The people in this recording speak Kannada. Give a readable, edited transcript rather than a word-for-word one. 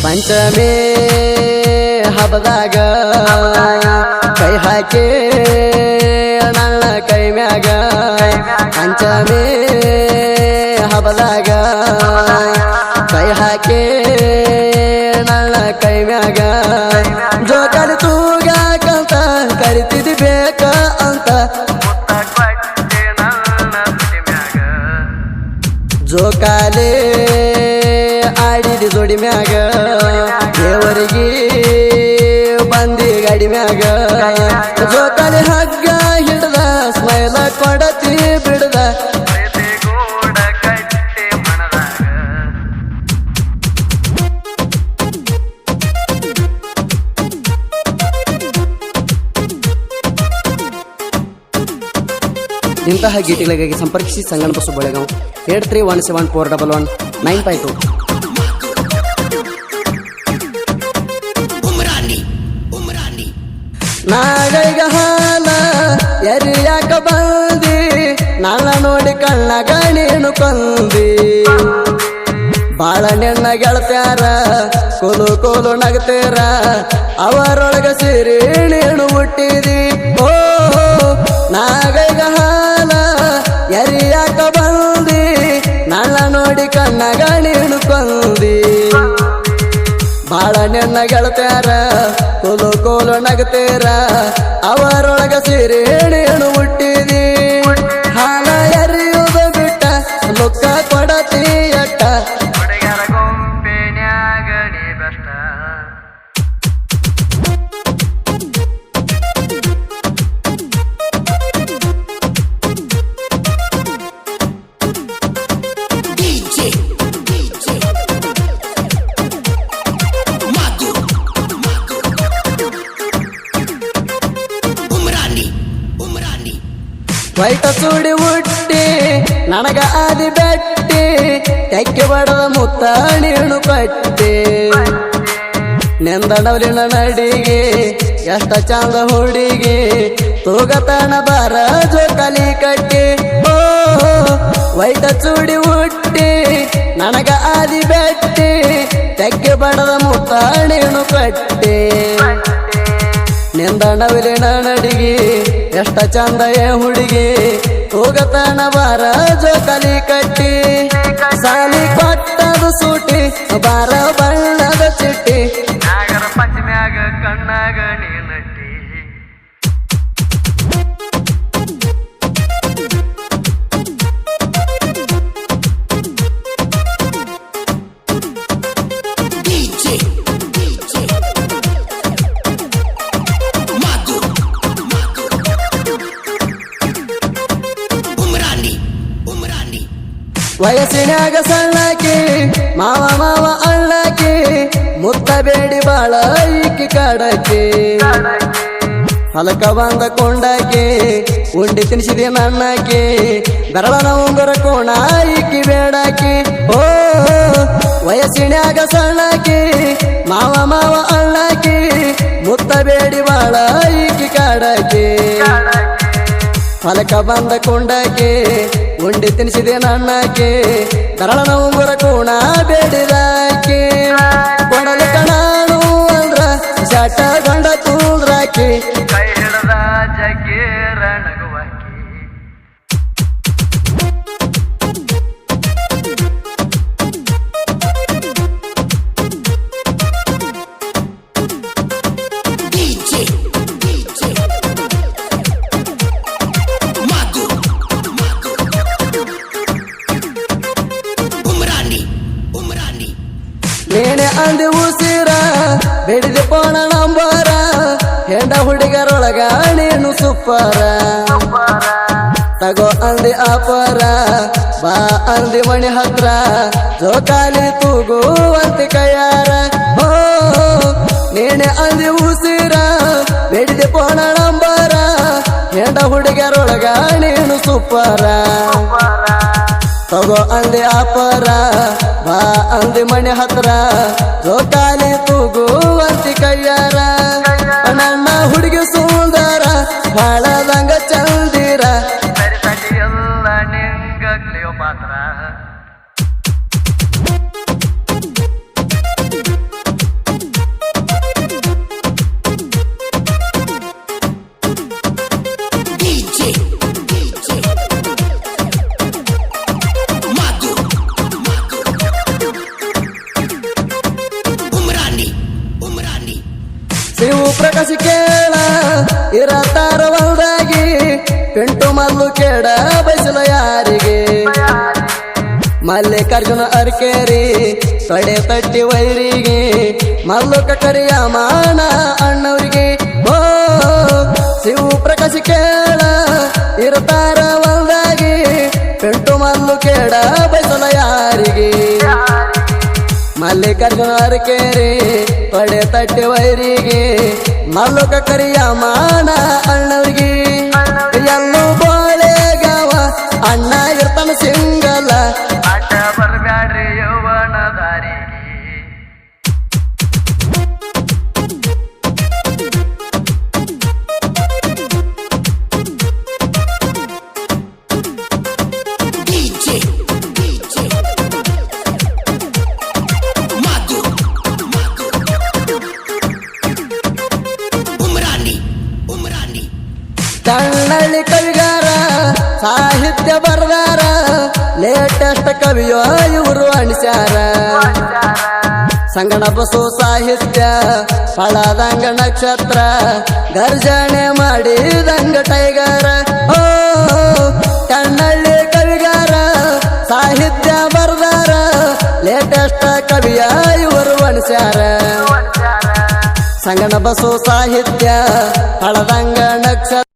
ಪಂಚಮಿ ಹಬ್ಬದಾಗ ಕೈ ಹಾಕಿ ನನ್ನ ಕೈ ಮ್ಯಾಗ ಪಂಚಮಿ ಹಬ್ಬದಾಗ ಕೈ ಹಾಕಿ ನನ್ನ ಕೈ ಮ್ಯಾಗ ಜೋಕಾಲಿ ತೂಗಾಕಂತ ಕರಿತಿದ್ ಬೇಕ ಅಂತ ಜೋಕಾಲಿ ಆಡಿದ ಜೋಡಿ ಮ್ಯಾಗ ದೇವರಿಗೆ ಬಂದಿ ಗಾಡಿ ಮ್ಯಾಗ ಜೋಕಾಲಿ ಹಗ್ಗ ಹಿಡ್ದ ಸ್ಮೈಲ ಕೊಡತಿ ಬಿಡ್ದ ಇಂತಹ ಗೀತೆಗಳಿಗಾಗಿ ಸಂಪರ್ಕಿಸಿ ಸಂಗಣ ಬಸ್ಸು ಬೆಳಗಾವ್ 8317411952. ನಾಗೈಗ ಹಾಲ ಎರಿಯಾಕ ಬಂದಿ ನಾಳ ನೋಡಿ ಕಣ್ಣಾಗ ನೀನು ಕೊಂದಿ ಬಾಳ ನೆನ್ನ ಗೆಳತ್ಯಾರ ಕೋಲು ಕೋಲು ನಗತೇರ ಅವರೊಳಗ ಸೇರಿ ನೀನು ಹುಟ್ಟಿದಿ ಓ ನಾಗೈಗ ಹಾಲ ಎರಿಯಾಕ ಬಂದಿ ನಾಳ ನೋಡಿ ಕಣ್ಣಾಗ ನೀನು ಕೊಂದಿ ಬಾಳ ನೆನ್ನ ಗೆಳತ್ಯಾರ ಕೋಲು ಕೋಲು ನಗತೇರ ಅವರೊಳಗ ಸೇರಿ ನೀನು ಹುಟ್ಟಿದಿ ಹಾಲ ಎರಿಯುವುದ ಬಿಟ್ಟ ಲೊಕ್ಕ ಕೊಡತಿ ಅಟ್ಟ ವೈಟ ಸುಡಿ ಹುಟ್ಟಿ ನನಗ ಆದಿ ಬೆಟ್ಟಿ ತೆಕ್ಕೆ ಬಡದ ಮುತ್ತ ನೀನು ಕಟ್ಟಿ ನೆಂದಡವಲಿನ ನಡಿಗೆ ಎಷ್ಟ ಚಂದ ಹುಡುಗಿ ತೂಗತನ ಬಾರ ಜೋಕಾಲಿ ಕಟ್ಟಿ ಓ ವೈಟ ಸುಡಿ ಹುಟ್ಟಿ ನನಗ ಆದಿ ಬೆಟ್ಟಿ ತೆಕ್ಕೆ ಬಡದ ಮುತ್ತ ನೀನು ಕಟ್ಟಿ ನೆಂದಣವಿಲಿನ ನಡಿಗೆ ಎಷ್ಟ ಚಂದ ಹುಡುಗಿ ಹೋಗತನ ಬಾರ ಜೋಕಾಲಿ ಕಟ್ಟಿ ಸಾಲಿ ಕೊಟ್ಟದು ಸೂಟಿ ಬಾರ ಬಣ್ಣದ ಚಿಟ್ಟಿ ನಾಗರ ಪಂಚಮ್ಯಾಗ ಕಣ್ಣಾಗ ನೀನಟ್ಟಿ ವಯಸ್ಸಿನಾಗ ಸಣ್ಣಕಿ ಮಾವ ಮಾವ ಅಣ್ಣಕಿ ಮುತ್ತ ಬೇಡಿ ಬಾಳ ಈಕಿ ಕಾಡಕಿ ಹಲಕ ಬಂದ ಕೊಂಡಾಕಿ ಉಂಡಿ ತಿನ್ಸಿದಿ ನನ್ನಕಿ ಬೆರಳನ ಉಂಗುರ ಕೋಣ ಈಕಿ ಬೇಡಾಕಿ ಓ ವಯಸ್ಸಿನಾಗ ಸಣ್ಣಕಿ ಮಾವ ಮಾವ ಅಣ್ಣಕಿ ಮುತ್ತ ಬೇಡಿ ಬಾಳ ಈಕಿ ಕಾಡಕಿ ಹಲಕ ಬಂದ ಕೊಂಡಾಕಿ ಉಂಡಿ ತಿನ್ಸಿದೆ ನನ್ನಕಿ ಬೆರಳನ ಉಂಗುರ ಕೋಣ ಬೇಡಿದಾಕಿ ಕೊಡಲಿಕ ನಾನು ಅಂದ್ರ ಶಾಟ ಗಂಡ ತೂಳ್ರಾಕಿ ಕೈ ಹಿಡದ ಜಗ್ಗೇರ ನಗುವಾಕಿ ನೇಣೆ ಅಂದಿ ಉಸಿರ ಬೆಡಿದ ಪೋಣ ನಂಬರ ಹೆಂಡ ಹುಡುಗರೊಳಗ ನೀನು ಸುಪ್ಪರ ತಗೋ ಅಂದಿ ಅಪರ ಬಾ ಅಂದಿ ಮಣಿ ಹತ್ರ ಜೋಕಾಲಿ ತೂಗುವಂತಿ ಕೈಯಾರ ಓ ನೇಣೆ ಅಂದಿ ಉಸಿರ ಬೆಡಿದ ಪೋಣ ನಂಬರ ಹೆಂಡ ಹುಡುಗರೊಳಗ ನೀನು ಸುಪ್ಪರ ತಗೋ ಅಂದಿ ಅಪರ ಬಾ ಅಂದಿ ಮಣಿ ಹತ್ರ ಜೋಕಾಲಿ ತೂಗುವಂತಿ ಕೈಯಾರ ನನ್ನ ಹುಡುಗಿ ಸುಂದರ ಬಾಳದಂಗ ಚಂದಿರ ಎಲ್ಲ ನಿಂಗ ಕ್ಲಿಯೋಪಾತ್ರ ಪ್ರಕಾಶ ಕೇಳ ಇರತಾರ ಹೊಲ್ದಾಗಿ ಪಿಂಟು ಮಲ್ಲು ಕೇಳ ಬಯಸಲ ಯಾರಿಗೆ ಮಲ್ಲಿಕಾರ್ಜುನ ಅರ್ಕೇರಿ ತೊಡೆ ತಟ್ಟಿ ವೈರಿಗೆ ಮಲ್ಲು ಕರಿಯ ಮಾನ ಅಣ್ಣವ್ರಿಗೆ ಓ ಶಿವ ಪ್ರಕಾಶ ಕೇಳ ಇರತಾರ ಹೊಲ್ದಾಗಿ ಪಿಂಟು ಮಲ್ಲು ಕೇಳ ಬಯಸಲ ಯಾರಿಗೆ ಮಲ್ಲಿಕಾರ್ಜುನ ಅರ್ಕೇರಿ ತೊಡೆ ತಟ್ಟಿ ವೈರಿಗೆ ಮಲ್ಲು ಕರಿಯ ಮಾನ ಅಣ್ಣವ್ರಿಗೆ ಎಲ್ಲೂ ಬೋಳೆಗಾವ ಅಣ್ಣ ಇರ್ತಾನ ಸಿಂಗಲ ಅಡ್ಡ ಬರ್ಬ್ಯಾಡ್ರಿ ಯೌವನ ದಾರಿಗೆ ಕನ್ನಳ್ಳಿ ಕವಿಗಾರ ಸಾಹಿತ್ಯ ಬರದಾರ ಲೇಟೆಸ್ಟ್ ಕವಿಯೋ ಇವರು ಅಣಿಸ್ಯಾರ ಸಂಗಣ ಬಸು ಸಾಹಿತ್ಯ ಫಳದಂಗ ನಕ್ಷತ್ರ ಗರ್ಜನೆ ಮಾಡಿದಂಗ ಟೈಗರ ಓ ಕನ್ನಳ್ಳಿ ಕವಿಗಾರ ಸಾಹಿತ್ಯ ಬರದಾರ ಲೇಟೆಸ್ಟ್ ಕವಿಯ ಇವರು ಅಣಿಸ್ಯಾರ ಸಂಗಣ ಬಸು ಸಾಹಿತ್ಯ ಫಳದಂಗ ನಕ್ಷತ್ರ